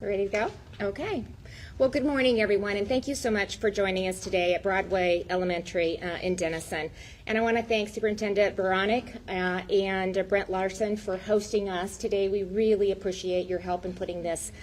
Ready to go? Okay. Well, good morning, everyone, and thank you so much for joining us today at Broadway Elementary in Denison. And I want to thank Superintendent Veronica and Brent Larson for hosting us today. We really appreciate your help in putting this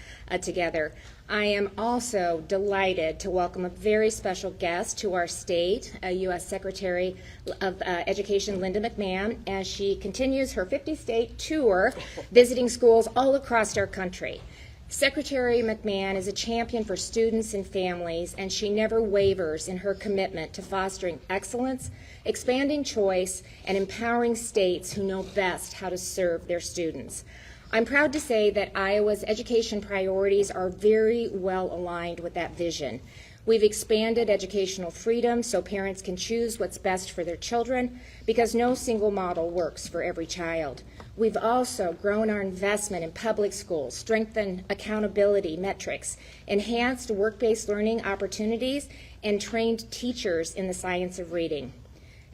together. I am also delighted to welcome a very special guest to our state, U.S. Secretary of Education Linda McMahon, as she continues her 50-state tour visiting schools all across our country. Secretary McMahon is a champion for students and families, and she never wavers in her commitment to fostering excellence, expanding choice, and empowering states who know best how to serve their students. I'm proud to say that Iowa's education priorities are very well aligned with that vision. We've expanded educational freedom so parents can choose what's best for their children, because no single model works for every child. We've also grown our investment in public schools, strengthened accountability metrics, enhanced work-based learning opportunities, and trained teachers in the science of reading.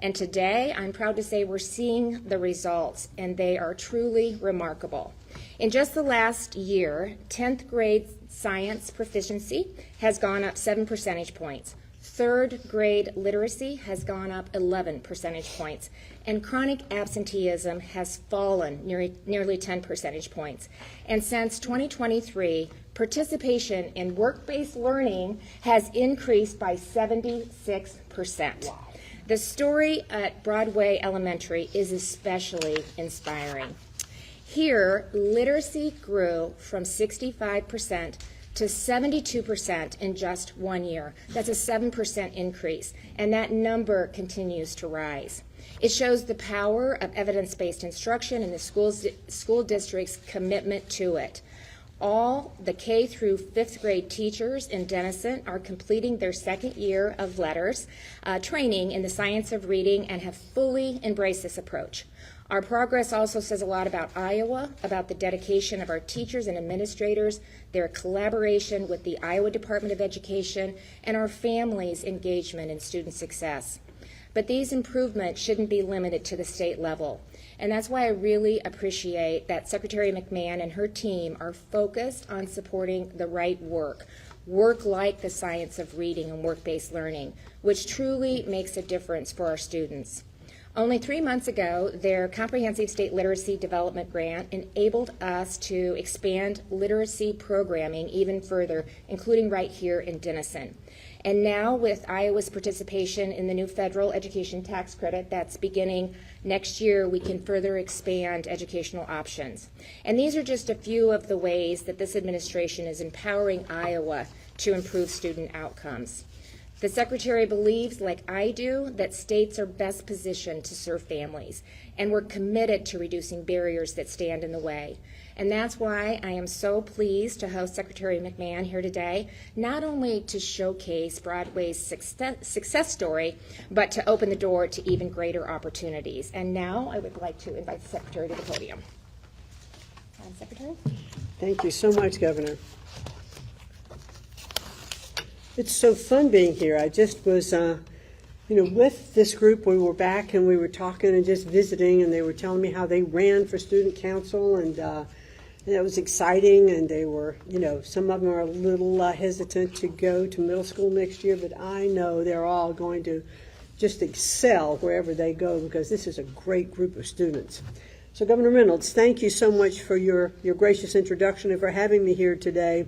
And today, I'm proud to say we're seeing the results, and they are truly remarkable. In just the last year, 10th grade science proficiency has gone up 7 percentage points. Third grade literacy has gone up 11 percentage points, and chronic absenteeism has fallen nearly 10 percentage points. And since 2023, participation in work-based learning has increased by 76%. Wow. The story at Broadway Elementary is especially inspiring. Here, literacy grew from 65% to 72% in just 1 year. That's a 7% increase, and that number continues to rise. It shows the power of evidence-based instruction and the school district's commitment to it. All the K through 5th grade teachers in Denison are completing their second year of letters training in the science of reading and have fully embraced this approach. Our progress also says a lot about Iowa, about the dedication of our teachers and administrators, their collaboration with the Iowa Department of Education, and our families' engagement in student success. But these improvements shouldn't be limited to the state level. And that's why I really appreciate that Secretary McMahon and her team are focused on supporting the right work like the science of reading and work-based learning, which truly makes a difference for our students. Only 3 months ago, their Comprehensive State Literacy Development Grant enabled us to expand literacy programming even further, including right here in Denison. And now, with Iowa's participation in the new federal education tax credit that's beginning next year, we can further expand educational options. And these are just a few of the ways that this administration is empowering Iowa to improve student outcomes. The Secretary believes, like I do, that states are best positioned to serve families, and we're committed to reducing barriers that stand in the way. And that's why I am so pleased to host Secretary McMahon here today, not only to showcase Broadway's success story, but to open the door to even greater opportunities. And now I would like to invite the Secretary to the podium. Secretary? Thank you so much, Governor. It's so fun being here. I just was, with this group, we were back and we were talking and just visiting, and they were telling me how they ran for student council, and it was exciting, and they were, some of them are a little hesitant to go to middle school next year, but I know they're all going to just excel wherever they go, because this is a great group of students. So Governor Reynolds, thank you so much for your gracious introduction and for having me here today.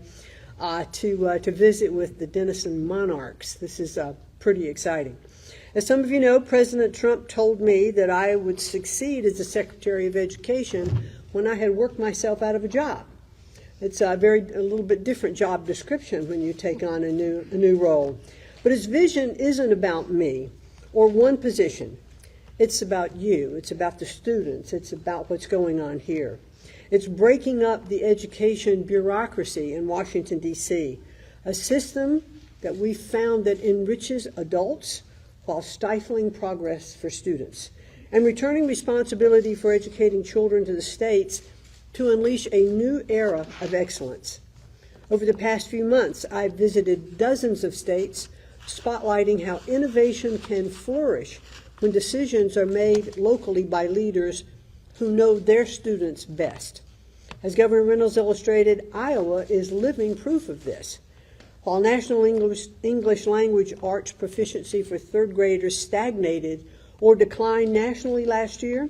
To visit with the Denison Monarchs. This is pretty exciting. As some of you know, President Trump told me that I would succeed as the Secretary of Education when I had worked myself out of a job. It's a little bit different job description when you take on a new role. But his vision isn't about me or one position. It's about you. It's about the students. It's about what's going on here. It's breaking up the education bureaucracy in Washington, D.C., a system that we found that enriches adults while stifling progress for students, and returning responsibility for educating children to the states to unleash a new era of excellence. Over the past few months, I've visited dozens of states, spotlighting how innovation can flourish when decisions are made locally by leaders who know their students best. As Governor Reynolds illustrated, Iowa is living proof of this. While National English Language Arts proficiency for third graders stagnated or declined nationally last year,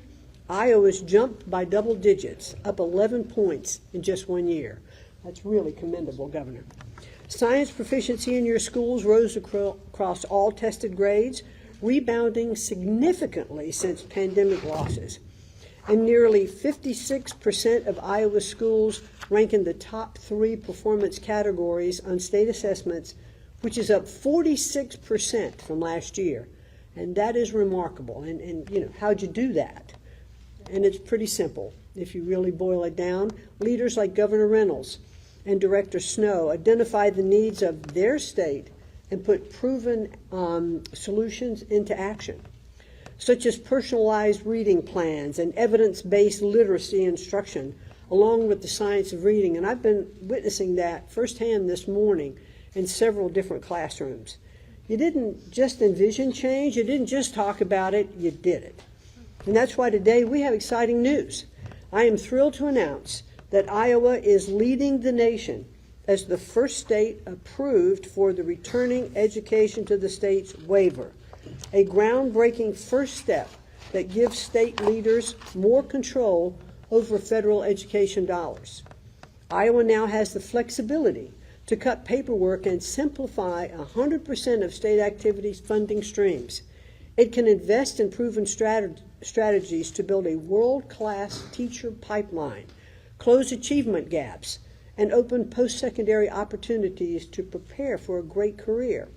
Iowa's jumped by double digits, up 11 points in just 1 year. That's really commendable, Governor. Science proficiency in your schools rose across all tested grades, rebounding significantly since pandemic losses. And nearly 56% of Iowa schools rank in the top 3 performance categories on state assessments, which is up 46% from last year. And that is remarkable. And you know, how'd you do that? And it's pretty simple. If you really boil it down, leaders like Governor Reynolds and Director Snow identify the needs of their state and put proven solutions into action, such as personalized reading plans and evidence-based literacy instruction, along with the science of reading. And I've been witnessing that firsthand this morning in several different classrooms. You didn't just envision change, you didn't just talk about it, you did it. And that's why today we have exciting news. I am thrilled to announce that Iowa is leading the nation as the first state approved for the Returning Education to the States waiver, a groundbreaking first step that gives state leaders more control over federal education dollars. Iowa now has the flexibility to cut paperwork and simplify 100% of state activities funding streams. It can invest in proven strategies to build a world-class teacher pipeline, close achievement gaps, and open post-secondary opportunities to prepare for a great career.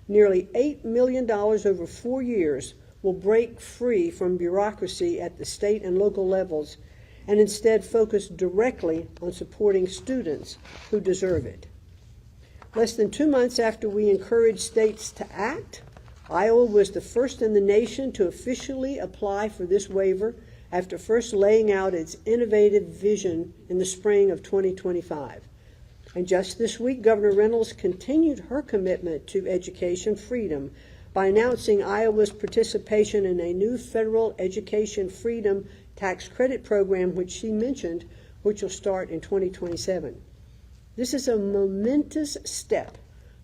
Nearly $8 million over 4 years will break free from bureaucracy at the state and local levels and instead focus directly on supporting students who deserve it. Less than 2 months after we encouraged states to act, Iowa was the first in the nation to officially apply for this waiver after first laying out its innovative vision in the spring of 2025. And just this week, Governor Reynolds continued her commitment to education freedom by announcing Iowa's participation in a new federal education freedom tax credit program, which she mentioned, which will start in 2027. This is a momentous step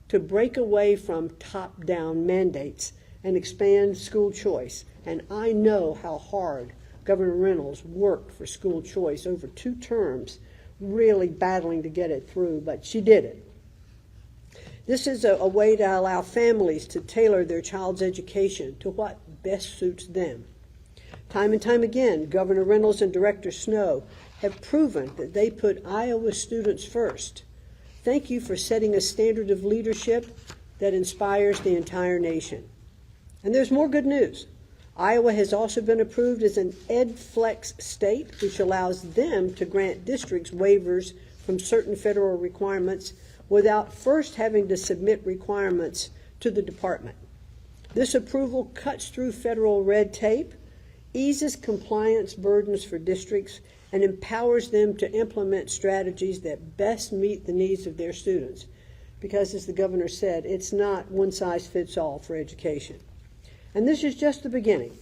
to break away from top-down mandates and expand school choice. And I know how hard Governor Reynolds worked for school choice over 2 terms, really battling to get it through, but she did it. This is a way to allow families to tailor their child's education to what best suits them. Time and time again, Governor Reynolds and Director Snow have proven that they put Iowa students first. Thank you for setting a standard of leadership that inspires the entire nation. And there's more good news. Iowa has also been approved as an EdFlex state, which allows them to grant districts waivers from certain federal requirements without first having to submit requirements to the department. This approval cuts through federal red tape, eases compliance burdens for districts, and empowers them to implement strategies that best meet the needs of their students. Because, as the governor said, it's not one size fits all for education. And this is just the beginning.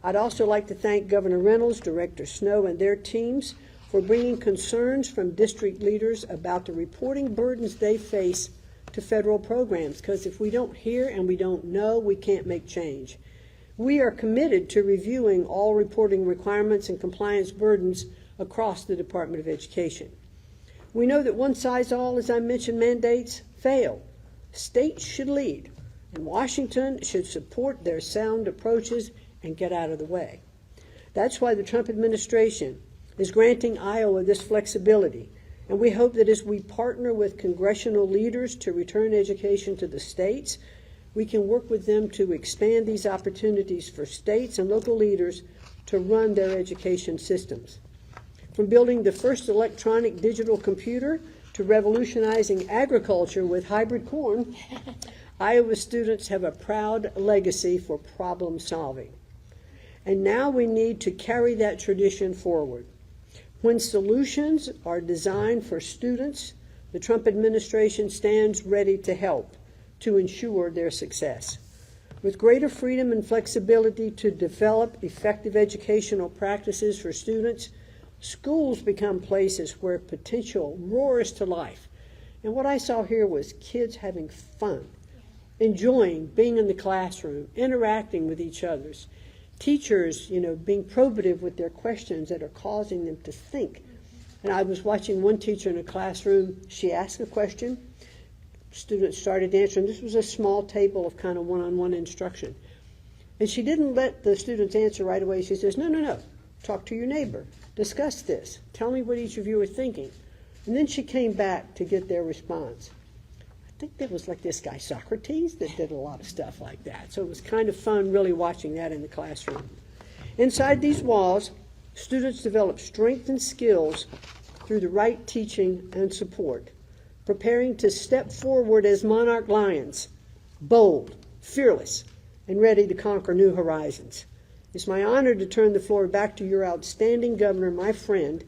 I'd also like to thank Governor Reynolds, Director Snow, and their teams for bringing concerns from district leaders about the reporting burdens they face to federal programs, because if we don't hear and we don't know, we can't make change. We are committed to reviewing all reporting requirements and compliance burdens across the Department of Education. We know that one size all, as I mentioned, mandates fail. States should lead, and Washington should support their sound approaches and get out of the way. That's why the Trump administration is granting Iowa this flexibility, and we hope that as we partner with congressional leaders to return education to the states, we can work with them to expand these opportunities for states and local leaders to run their education systems. From building the first electronic digital computer to revolutionizing agriculture with hybrid corn, Iowa students have a proud legacy for problem solving. And now we need to carry that tradition forward. When solutions are designed for students, the Trump administration stands ready to help to ensure their success. With greater freedom and flexibility to develop effective educational practices for students, Schools become places where potential roars to life. And what I saw here was kids having fun, enjoying being in the classroom, interacting with each other. Teachers, being probative with their questions that are causing them to think. And I was watching one teacher in a classroom. She asked a question. Students started answering. This was a small table of kind of one-on-one instruction. And she didn't let the students answer right away. She says, no. Talk to your neighbor. Discuss this. Tell me what each of you are thinking. And then she came back to get their response. I think there was like this guy Socrates that did a lot of stuff like that. So it was kind of fun really watching that in the classroom. Inside these walls, students develop strength and skills through the right teaching and support, preparing to step forward as monarch lions, bold, fearless, and ready to conquer new horizons. It's my honor to turn the floor back to your outstanding governor, my friend,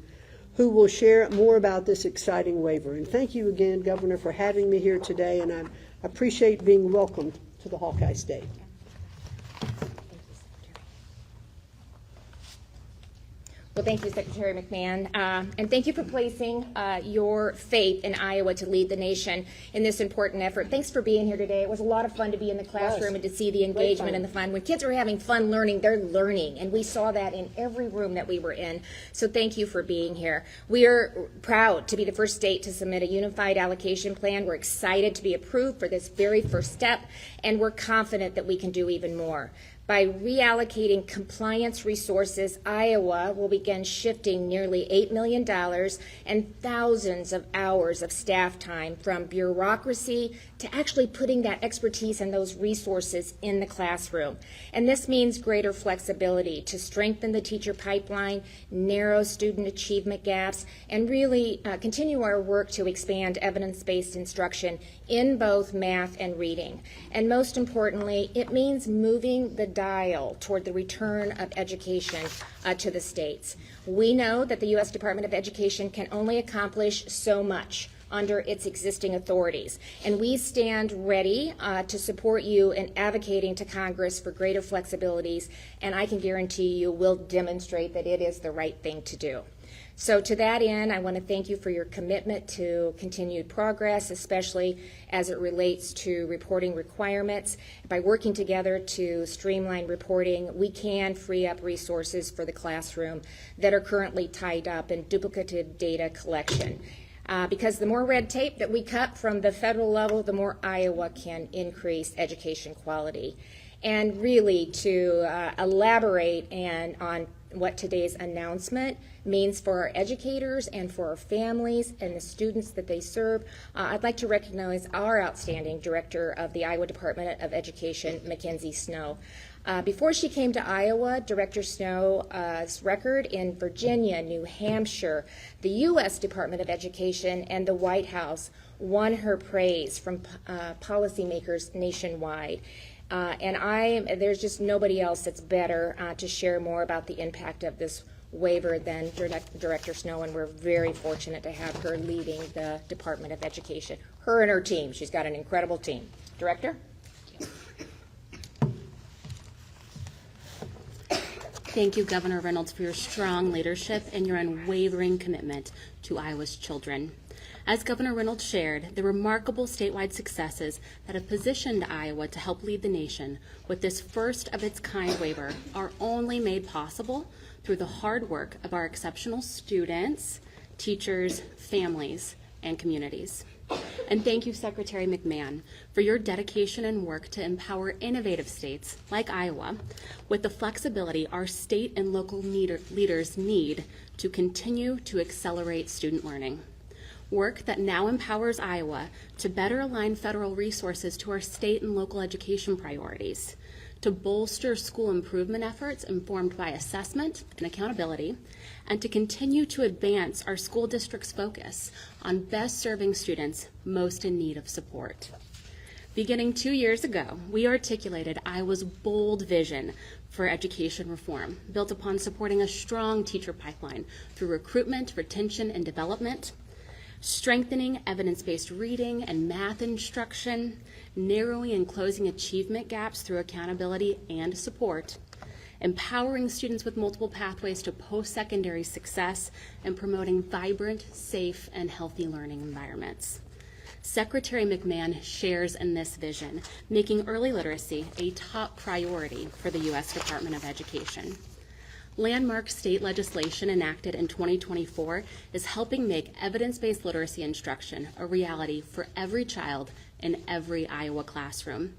who will share more about this exciting waiver. And thank you again, Governor, for having me here today, and I appreciate being welcomed to the Hawkeye State. Well, thank you, Secretary McMahon, and thank you for placing your faith in Iowa to lead the nation in this important effort. Thanks for being here today. It was a lot of fun to be in the classroom and to see the engagement and the fun. When kids are having fun learning, they're learning, and we saw that in every room that we were in. So thank you for being here. We are proud to be the first state to submit a unified allocation plan. We're excited to be approved for this very first step, and we're confident that we can do even more. By reallocating compliance resources, Iowa will begin shifting nearly $8 million and thousands of hours of staff time from bureaucracy to actually putting that expertise and those resources in the classroom. And this means greater flexibility to strengthen the teacher pipeline, narrow student achievement gaps, and really continue our work to expand evidence-based instruction in both math and reading. And most importantly, it means moving the dial toward the return of education to the states. We know that the U.S. Department of Education can only accomplish so much under its existing authorities, and we stand ready to support you in advocating to Congress for greater flexibilities, and I can guarantee you we'll demonstrate that it is the right thing to do. So to that end, I want to thank you for your commitment to continued progress, especially as it relates to reporting requirements. By working together to streamline reporting, we can free up resources for the classroom that are currently tied up in duplicative data collection. Because the more red tape that we cut from the federal level, the more Iowa can increase education quality. And really to elaborate on what today's announcement means for our educators and for our families and the students that they serve, I'd like to recognize our outstanding Director of the Iowa Department of Education, Mackenzie Snow. Before she came to Iowa, Director Snow's record in Virginia, New Hampshire, the U.S. Department of Education, and the White House won her praise from policymakers nationwide. And there's just nobody else that's better to share more about the impact of this waiver than Director Snow, and we're very fortunate to have her leading the Department of Education. Her and her team. She's got an incredible team. Director? Thank you, Governor Reynolds, for your strong leadership and your unwavering commitment to Iowa's children. As Governor Reynolds shared, the remarkable statewide successes that have positioned Iowa to help lead the nation with this first-of-its-kind waiver are only made possible through the hard work of our exceptional students, teachers, families, and communities. And thank you, Secretary McMahon, for your dedication and work to empower innovative states like Iowa with the flexibility our state and local leaders need to continue to accelerate student learning. Work that now empowers Iowa to better align federal resources to our state and local education priorities, to bolster school improvement efforts informed by assessment and accountability, and to continue to advance our school district's focus on best serving students most in need of support. Beginning 2 years ago, we articulated Iowa's bold vision for education reform, built upon supporting a strong teacher pipeline through recruitment, retention, and development, strengthening evidence-based reading and math instruction, narrowing and closing achievement gaps through accountability and support, empowering students with multiple pathways to post-secondary success, and promoting vibrant, safe, and healthy learning environments. Secretary McMahon shares in this vision, making early literacy a top priority for the U.S. Department of Education. Landmark state legislation enacted in 2024 is helping make evidence-based literacy instruction a reality for every child in every Iowa classroom.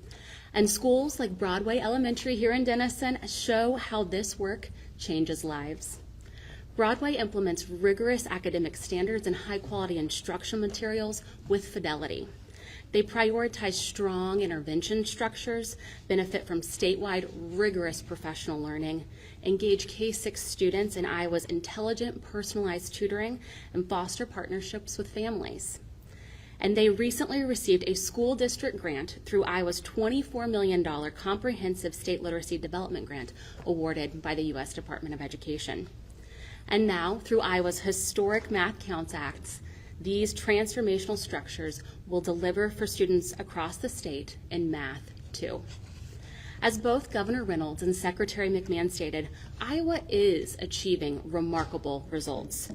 And schools like Broadway Elementary here in Denison show how this work changes lives. Broadway implements rigorous academic standards and high-quality instructional materials with fidelity. They prioritize strong intervention structures, benefit from statewide rigorous professional learning, engage K-6 students in Iowa's intelligent, personalized tutoring, and foster partnerships with families. And they recently received a school district grant through Iowa's $24 million Comprehensive State Literacy Development Grant awarded by the U.S. Department of Education. And now, through Iowa's historic Math Counts Acts, these transformational structures will deliver for students across the state in math, too. As both Governor Reynolds and Secretary McMahon stated, Iowa is achieving remarkable results.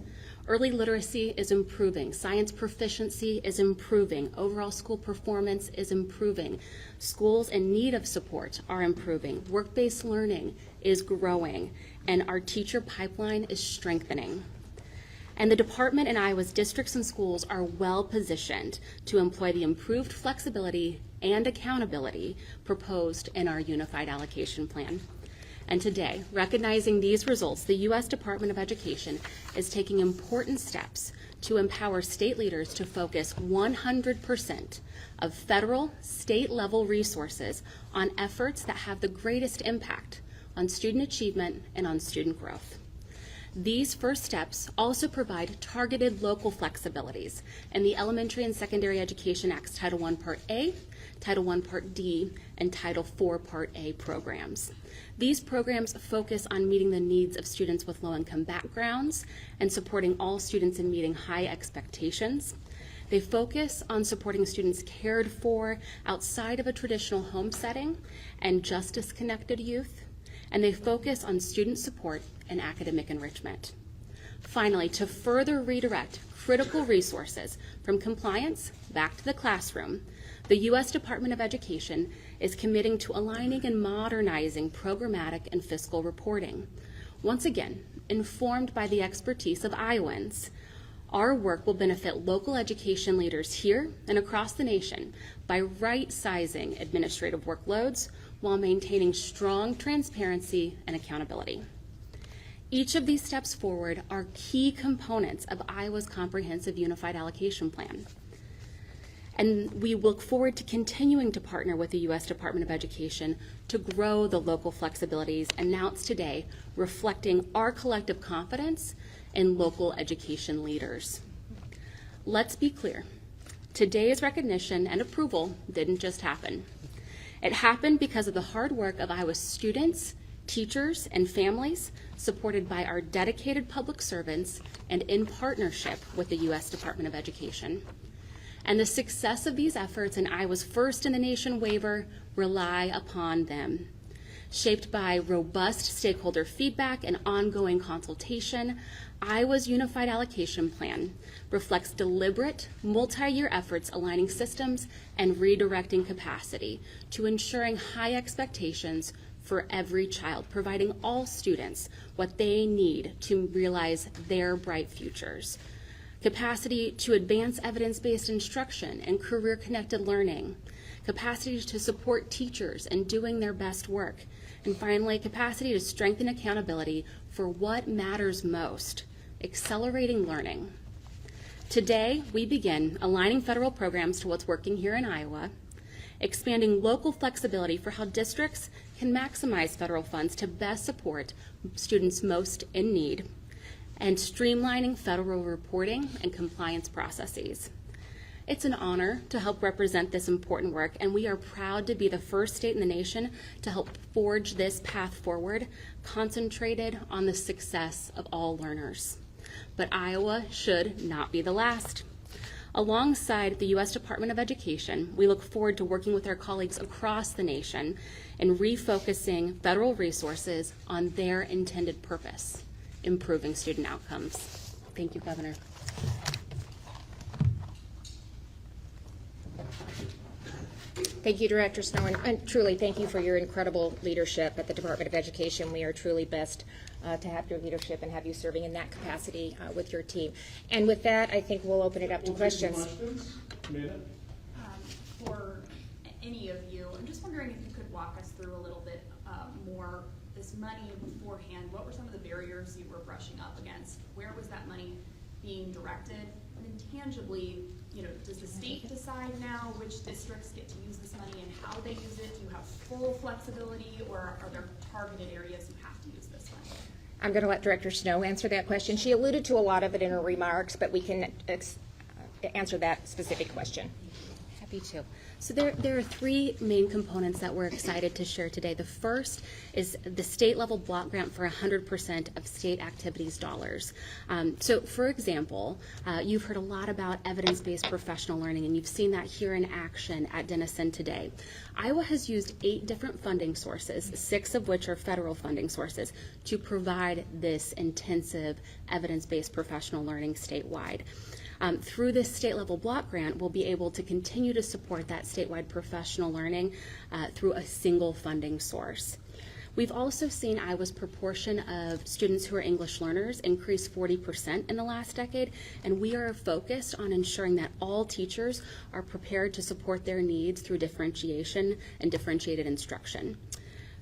Early literacy is improving, science proficiency is improving, overall school performance is improving, schools in need of support are improving, work-based learning is growing, and our teacher pipeline is strengthening. And the department and Iowa's districts and schools are well positioned to employ the improved flexibility and accountability proposed in our Unified Allocation Plan. And today, recognizing these results, the U.S. Department of Education is taking important steps to empower state leaders to focus 100% of federal, state-level resources on efforts that have the greatest impact on student achievement and on student growth. These first steps also provide targeted local flexibilities in the Elementary and Secondary Education Act's Title I Part A, Title I Part D, and Title IV Part A programs. These programs focus on meeting the needs of students with low-income backgrounds and supporting all students in meeting high expectations. They focus on supporting students cared for outside of a traditional home setting and justice-connected youth, and they focus on student support and academic enrichment. Finally, to further redirect critical resources from compliance back to the classroom, the U.S. Department of Education is committing to aligning and modernizing programmatic and fiscal reporting. Once again, informed by the expertise of Iowans, our work will benefit local education leaders here and across the nation by right-sizing administrative workloads while maintaining strong transparency and accountability. Each of these steps forward are key components of Iowa's Comprehensive Unified Allocation Plan. And we look forward to continuing to partner with the U.S. Department of Education to grow the local flexibilities announced today, reflecting our collective confidence in local education leaders. Let's be clear. Today's recognition and approval didn't just happen. It happened because of the hard work of Iowa's students, teachers, and families, supported by our dedicated public servants and in partnership with the U.S. Department of Education. And the success of these efforts and Iowa's first in the nation waiver rely upon them. Shaped by robust stakeholder feedback and ongoing consultation, Iowa's Unified Allocation Plan reflects deliberate, multi-year efforts aligning systems and redirecting capacity to ensuring high expectations for every child, providing all students what they need to realize their bright futures. Capacity to advance evidence-based instruction and career-connected learning, capacity to support teachers in doing their best work, and finally, capacity to strengthen accountability for what matters most, accelerating learning. Today, we begin aligning federal programs to what's working here in Iowa, expanding local flexibility for how districts can maximize federal funds to best support students most in need, and streamlining federal reporting and compliance processes. It's an honor to help represent this important work, and we are proud to be the first state in the nation to help forge this path forward, concentrated on the success of all learners. But Iowa should not be the last. Alongside the U.S. Department of Education, we look forward to working with our colleagues across the nation in refocusing federal resources on their intended purpose, improving student outcomes. Thank you, Governor. Thank you, Director Snow, and truly thank you for your incredible leadership at the Department of Education. We are truly blessed to have your leadership and have you serving in that capacity with your team. And with that, I think we'll open it up to questions. For any of you, I'm just wondering if you could walk us through a little bit more this money beforehand. What were some of the barriers you were brushing up against? Where was that money being directed? And then tangibly, does the state decide now which districts get to use this money and how they use it? Do you have full flexibility, or are there targeted areas you have to use this money? I'm going to let Director Snow answer that question. She alluded to a lot of it in her remarks, but we can answer that specific question. Happy to. So there are three main components that we're excited to share today. The first is the state level block grant for 100% of state activities dollars. So for example, you've heard a lot about evidence-based professional learning, and you've seen that here in action at Denison today. Iowa has used 8 different funding sources, 6 of which are federal funding sources, to provide this intensive evidence-based professional learning statewide. Through this state-level block grant, we'll be able to continue to support that statewide professional learning through a single funding source. We've also seen Iowa's proportion of students who are English learners increase 40% in the last decade, and we are focused on ensuring that all teachers are prepared to support their needs through differentiation and differentiated instruction.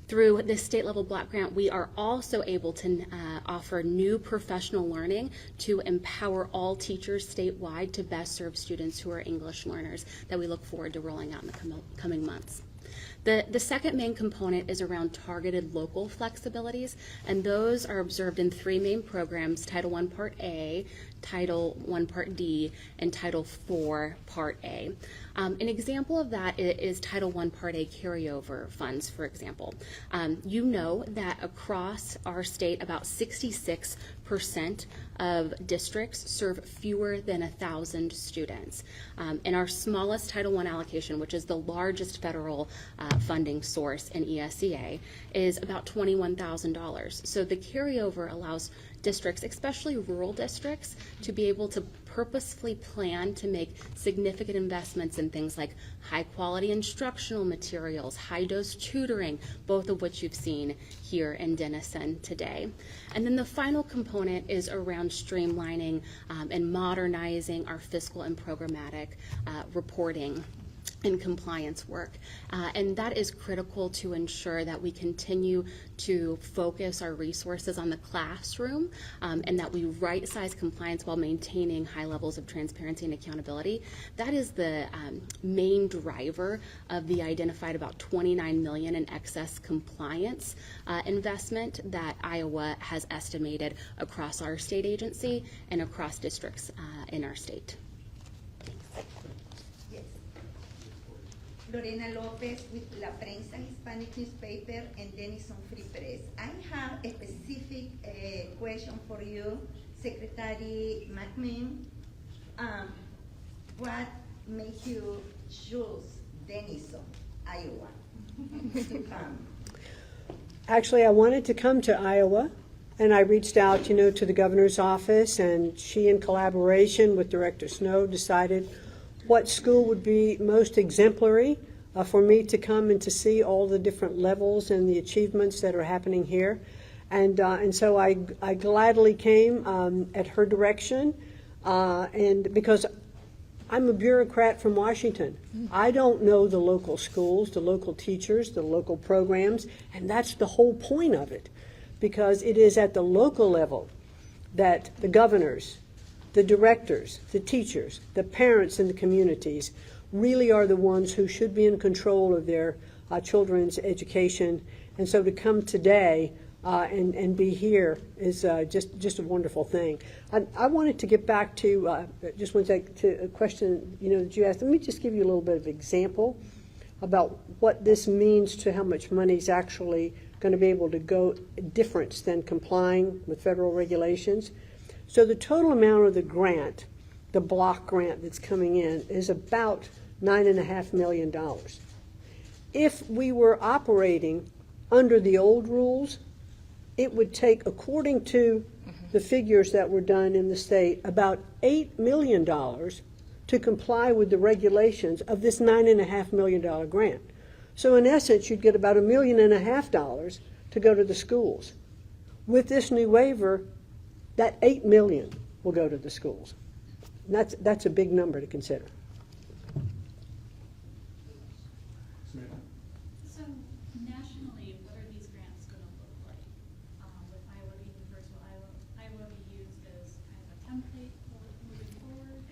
Through this state-level block grant, we are also able to offer new professional learning to empower all teachers statewide to best serve students who are English learners that we look forward to rolling out in the coming months. The second main component is around targeted local flexibilities, and those are observed in 3 main programs: Title I Part A, Title I Part D, and Title IV Part A. An example of that is Title I Part A carryover funds, for example. You know that across our state, about 66% of districts serve fewer than 1,000 students. And our smallest Title I allocation, which is the largest federal funding source in ESEA, is about $21,000. So the carryover allows districts, especially rural districts, to be able to purposefully plan to make significant investments in things like high quality instructional materials, high dose tutoring, both of which you've seen here in Denison today. And then the final component is around streamlining and modernizing our fiscal and programmatic reporting and compliance work. And that is critical to ensure that we continue to focus our resources on the classroom and that we right-size compliance while maintaining high levels of transparency and accountability. That is the main driver of the identified about $29 million in excess compliance investment that Iowa has estimated across our state agency and across districts in our state. Lorena Lopez with La Prensa Hispanic newspaper and Denison Free Press. I have a specific question for you, Secretary McMahon. What made you choose Denison, Iowa, to come? Actually, I wanted to come to Iowa, and I reached out, to the governor's office, and she, in collaboration with Director Snow, decided what school would be most exemplary for me to come and to see all the different levels and the achievements that are happening here. And so I gladly came at her direction, and because I'm a bureaucrat from Washington. I don't know the local schools, the local teachers, the local programs, and that's the whole point of it, because it is at the local level that the governors, the directors, the teachers, the parents in the communities really are the ones who should be in control of their children's education. And so to come today and be here is just a wonderful thing. I wanted to get back to, just one sec, to a question that you asked. Let me just give you a little bit of example about what this means to how much money is actually going to be able to go difference than complying with federal regulations. So the total amount of the grant the block grant that's coming in, is about $9.5 million. If we were operating under the old rules, it would take, according to the figures that were done in the state, about $8 million to comply with the regulations of this $9.5 million grant. So in essence, you'd get about $1.5 million to go to the schools. With this new waiver, that $8 million will go to the schools. And that's a big number to consider. So nationally, what are these grants going to look like? With Iowa being the first, will Iowa be used as kind of a template for moving forward?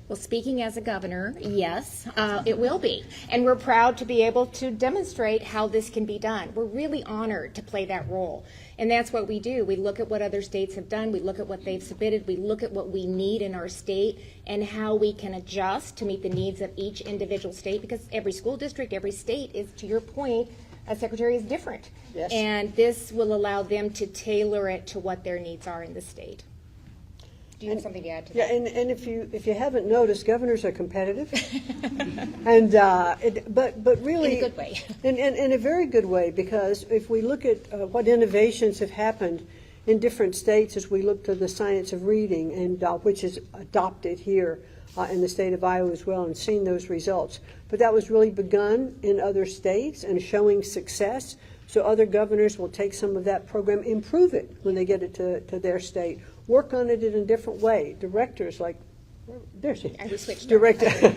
Well, speaking as a governor, yes, it will be. And we're proud to be able to demonstrate how this can be done. We're really honored to play that role. And that's what we do. We look at what other states have done. We look at what they've submitted. We look at what we need in our state and how we can adjust to meet the needs of each individual state, because every school district, every state is, to your point, Secretary, is different. Yes. And this will allow them to tailor it to what their needs are in the state. Do you have something to add to that? Yeah, and if you haven't noticed, governors are competitive, and but really In a good way. in a very good way, because if we look at what innovations have happened in different states as we look to the science of reading, and which is adopted here in the state of Iowa as well, and seen those results. But that was really begun in other states and showing success. So other governors will take some of that program, improve it when they get it to their state, work on it in a different way. Directors like, there she I just switched Director,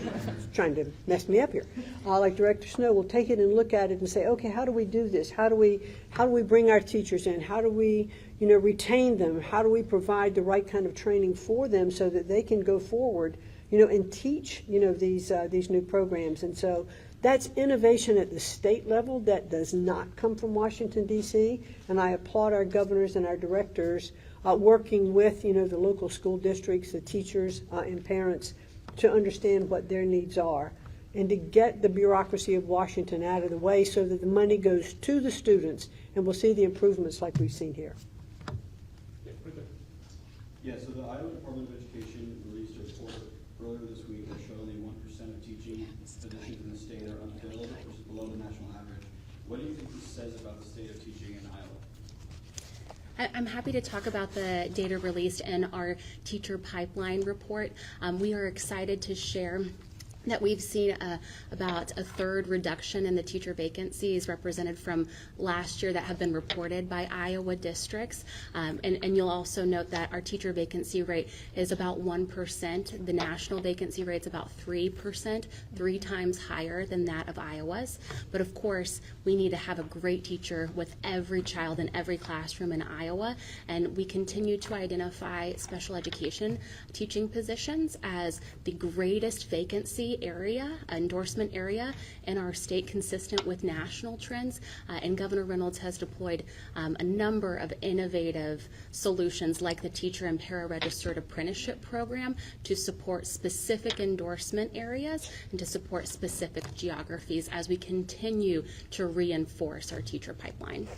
trying to mess me up here. Like Director Snow will take it and look at it and say, okay, how do we do this? How do we bring our teachers in? How do we, retain them? How do we provide the right kind of training for them so that they can go forward, and teach, these new programs? And so that's innovation at the state level that does not come from Washington, D.C., and I applaud our governors and our directors working with, the local school districts, the teachers, and parents to understand what their needs are and to get the bureaucracy of Washington out of the way so that the money goes to the students and we'll see the improvements like we've seen here. Yeah, so the Iowa Department of Education released a report earlier this week that showed only 1% of teaching positions in the state are unfilled, which is below the national average. What do you think this says about the state of teaching in Iowa? I'm happy to talk about the data released in our teacher pipeline report. We are excited to share that we've seen about a third reduction in the teacher vacancies represented from last year that have been reported by Iowa districts. And you'll also note that our teacher vacancy rate is about 1%. The national vacancy rate is about 3%, 3 times higher than that of Iowa's. But of course, we need to have a great teacher with every child in every classroom in Iowa. And we continue to identify special education teaching positions as the greatest vacancy area, endorsement area in our state, consistent with national trends. And Governor Reynolds has deployed a number of innovative solutions like the teacher and para-registered apprenticeship program to support specific endorsement areas and to support specific geographies as we continue to reinforce our teacher pipeline.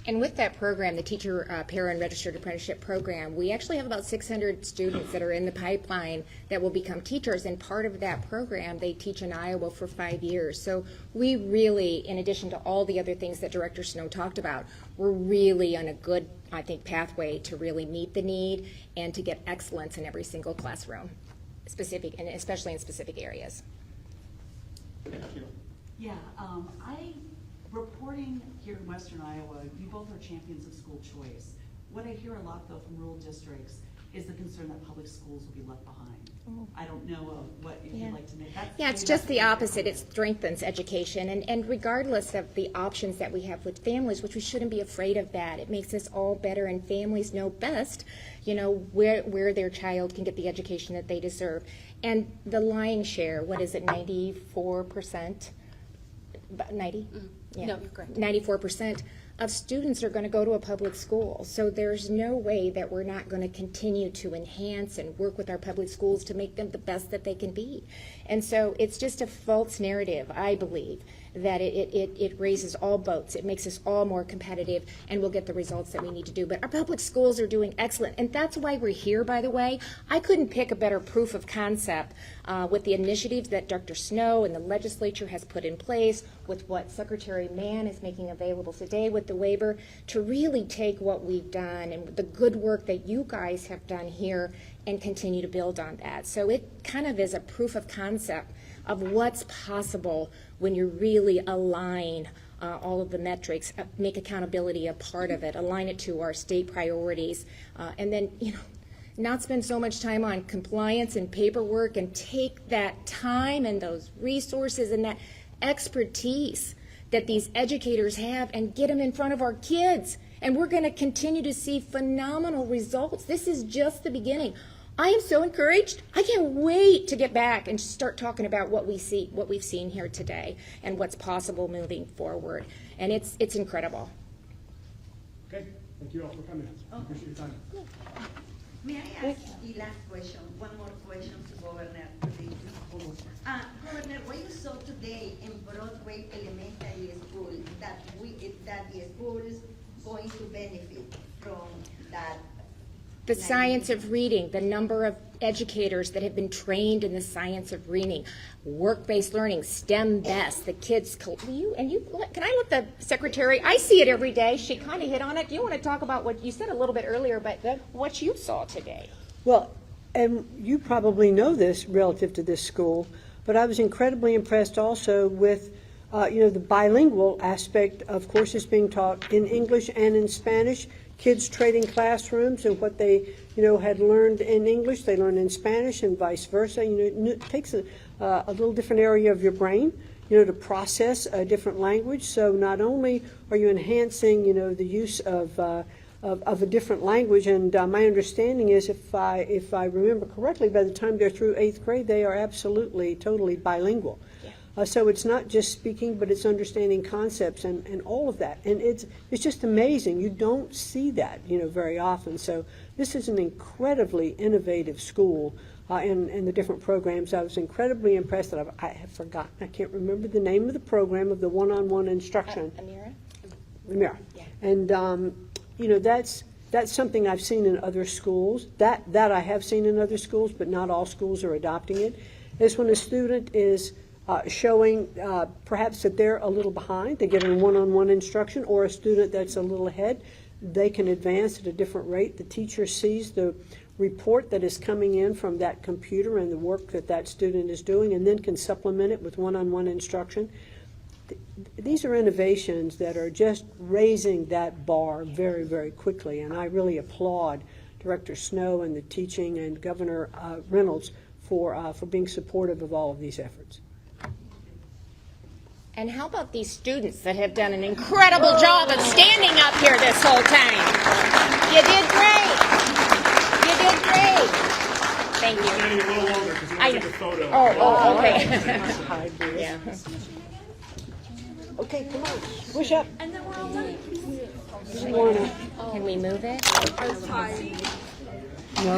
And with that program, the teacher para and registered apprenticeship program, we actually have about 600 students that are in the pipeline that will become teachers. And part of that program, they teach in Iowa for 5 years. So we really, in addition to all the other things that Director Snow talked about, we're really on a good, I think, pathway to really meet the need and to get excellence in every single classroom, and especially in specific areas. Yeah, reporting here in Western Iowa, you both are champions of school choice. What I hear a lot, though, from rural districts is the concern that public schools will be left behind. I don't know what if you'd like to make that. Yeah, it's just the opposite. It strengthens education. And regardless of the options that we have with families, which we shouldn't be afraid of that. It makes us all better, and families know best, where their child can get the education that they deserve. And the lion's share, what is it, 94%? 90? Yeah. No, you're correct. 94% of students are going to go to a public school. So there's no way that we're not going to continue to enhance and work with our public schools to make them the best that they can be. And so it's just a false narrative, I believe, that it raises all boats. It makes us all more competitive, and we'll get the results that we need to do. But our public schools are doing excellent, and that's why we're here, by the way. I couldn't pick a better proof of concept with the initiatives that Dr. Snow and the legislature has put in place, with what Secretary Mann is making available today with the waiver, to really take what we've done and the good work that you guys have done here and continue to build on that. So it kind of is a proof of concept of what's possible when you really align all of the metrics, make accountability a part of it, align it to our state priorities, and then, not spend so much time on compliance and paperwork, and take that time and those resources and that expertise that these educators have and get them in front of our kids. And we're going to continue to see phenomenal results. This is just the beginning. I am so encouraged. I can't wait to get back and start talking about what we've seen here today and what's possible moving forward. And it's incredible. Okay, thank you all for coming. Appreciate your time. May I ask the last question, one more question to Governor, please? Governor, what you saw today in Broadway Elementary School, that the school is going to benefit from that? The science of reading, the number of educators that have been trained in the science of reading, work-based learning, STEM best, the kids, can I let the secretary, I see it every day, she kind of hit on it. Do you want to talk about what you said a little bit earlier, but what you saw today? Well, and you probably know this relative to this school, but I was incredibly impressed also with the bilingual aspect of courses being taught in English and in Spanish. Kids trading classrooms, and what they had learned in English they learned in Spanish, and vice versa. It takes a little different area of your brain to process a different language. So not only are you enhancing the use of a different language, and my understanding is, if I remember correctly, by the time they're through 8th grade, they are absolutely totally bilingual. So it's not just speaking, but it's understanding concepts and all of that. And it's just amazing. You don't see that, very often. So this is an incredibly innovative school in the different programs. I was incredibly impressed that I have forgotten. I can't remember the name of the program of the one-on-one instruction. Amira. Yeah. And, that's something I've seen in other schools. That I have seen in other schools, but not all schools are adopting it. It's when a student is showing perhaps that they're a little behind, they get a one-on-one instruction, or a student that's a little ahead, they can advance at a different rate. The teacher sees the report that is coming in from that computer and the work that student is doing, and then can supplement it with one-on-one instruction. These are innovations that are just raising that bar very, very quickly, and I really applaud Director Snow and the teaching and Governor Reynolds for being supportive of all of these efforts. And how about these students that have done an incredible job of standing up here this whole time? You did great. You did great. Thank you. Standing a little longer because we want to take a photo. Oh, okay. Yeah. Okay, come on, push up. And then we're all done. Can we move it? No.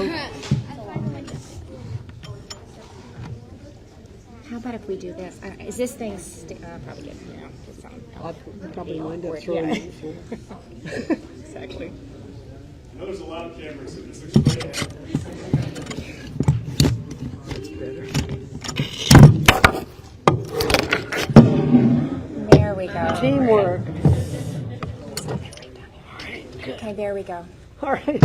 How about if we do this? Is this thing probably good? Yeah, just something. I'll probably wind up throwing it in the floor. Exactly. I know there's a lot of cameras, so this looks great. There we go. Teamwork. Okay, there we go. All right.